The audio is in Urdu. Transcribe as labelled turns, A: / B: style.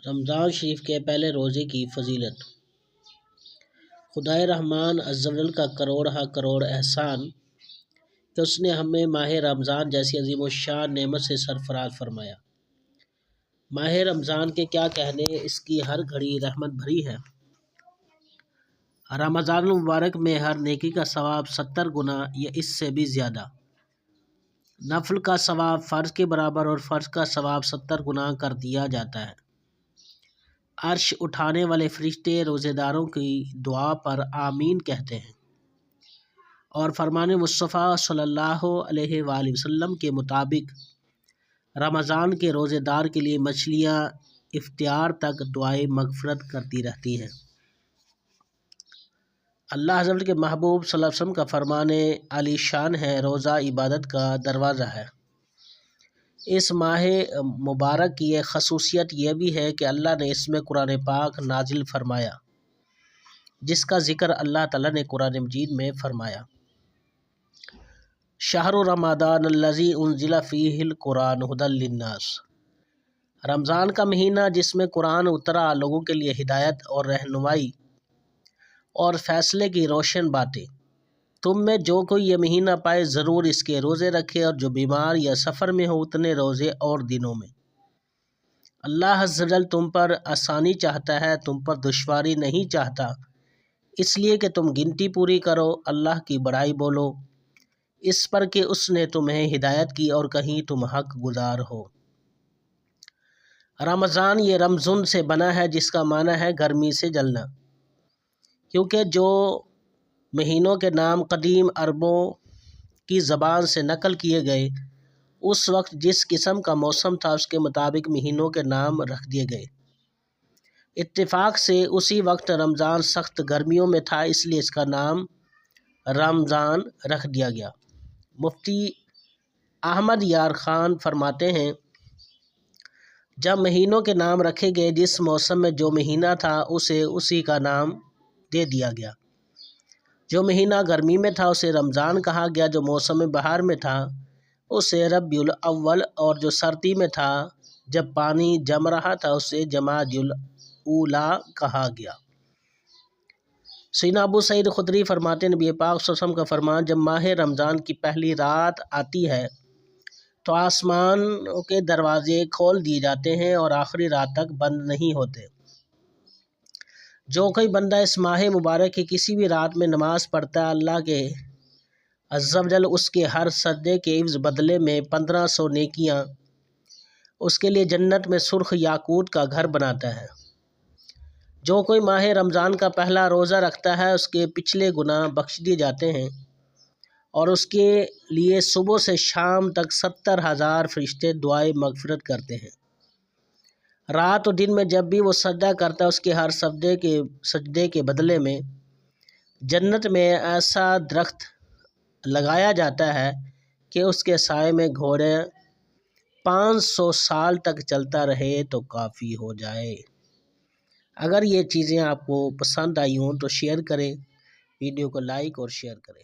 A: رمضان شریف کے پہلے روزے کی فضیلت۔ خدائے رحمان عز و جل کا کروڑ احسان کہ اس نے ہمیں ماہ رمضان جیسی عظیم الشان نعمت سے سرفراز فرمایا۔ ماہ رمضان کے کیا کہنے، اس کی ہر گھڑی رحمت بھری ہے۔ رمضان المبارک میں ہر نیکی کا ثواب 70 گنا یا اس سے بھی زیادہ، نفل کا ثواب فرض کے برابر اور فرض کا ثواب 70 گنا کر دیا جاتا ہے۔ عرش اٹھانے والے فرشتے روزے داروں کی دعا پر آمین کہتے ہیں، اور فرمان مصطفیٰ صلی اللہ علیہ وآلہ وسلم کے مطابق رمضان کے روزے دار کے لیے مچھلیاں افطار تک دعائے مغفرت کرتی رہتی ہیں۔ اللہ عز و جل کے محبوب صلی اللہ علیہ وسلم کا فرمان عالی شان ہے، روزہ عبادت کا دروازہ ہے۔ اس ماہ مبارک کی ایک خصوصیت یہ بھی ہے کہ اللہ نے اس میں قرآن پاک نازل فرمایا، جس کا ذکر اللہ تعالیٰ نے قرآن مجید میں فرمایا۔ شہر رمضان الذی انزل فیہ القرآن ھدی للناس، رمضان کا مہینہ جس میں قرآن اترا، لوگوں کے لیے ہدایت اور رہنمائی اور فیصلے کی روشن باتیں۔ تم میں جو کوئی یہ مہینہ پائے ضرور اس کے روزے رکھے، اور جو بیمار یا سفر میں ہو اتنے روزے اور دنوں میں۔ اللہ عز و جل تم پر آسانی چاہتا ہے، تم پر دشواری نہیں چاہتا، اس لیے کہ تم گنتی پوری کرو، اللہ کی بڑائی بولو اس پر کہ اس نے تمہیں ہدایت کی اور کہیں تم حق گزار ہو۔ رمضان یہ رمضن سے بنا ہے، جس کا معنی ہے گرمی سے جلنا، کیونکہ جو مہینوں کے نام قدیم عربوں کی زبان سے نقل کیے گئے، اس وقت جس قسم کا موسم تھا اس کے مطابق مہینوں کے نام رکھ دیے گئے۔ اتفاق سے اسی وقت رمضان سخت گرمیوں میں تھا، اس لیے اس کا نام رمضان رکھ دیا گیا۔ مفتی احمد یار خان فرماتے ہیں، جب مہینوں کے نام رکھے گئے، جس موسم میں جو مہینہ تھا اسے اسی کا نام دے دیا گیا۔ جو مہینہ گرمی میں تھا اسے رمضان کہا گیا، جو موسم بہار میں تھا اسے ربیع الاول، اور جو سردی میں تھا جب پانی جم رہا تھا اسے جمادی الاولیٰ کہا گیا۔ سیدنا ابو سعید خدری فرماتے ہیں، نبی پاک صلی اللہ علیہ وسلم کا فرمان، جب ماہ رمضان کی پہلی رات آتی ہے تو آسمان کے دروازے کھول دیے جاتے ہیں اور آخری رات تک بند نہیں ہوتے۔ جو کوئی بندہ اس ماہ مبارک کی کسی بھی رات میں نماز پڑھتا ہے، اللہ کے عز و جل اس کے ہر سجدے کے عوض بدلے میں 1500 نیکیاں اس کے لیے جنت میں سرخ یاقوت کا گھر بناتا ہے۔ جو کوئی ماہ رمضان کا پہلا روزہ رکھتا ہے اس کے پچھلے گناہ بخش دیے جاتے ہیں، اور اس کے لیے صبح سے شام تک 70,000 فرشتے دعائے مغفرت کرتے ہیں۔ رات و دن میں جب بھی وہ سجدہ کرتا ہے، اس کے ہر سجدے کے بدلے میں جنت میں ایسا درخت لگایا جاتا ہے کہ اس کے سائے میں گھوڑے 500 سال تک چلتا رہے تو کافی ہو جائے۔ اگر یہ چیزیں آپ کو پسند آئی ہوں تو شیئر کریں، ویڈیو کو لائک اور شیئر کریں۔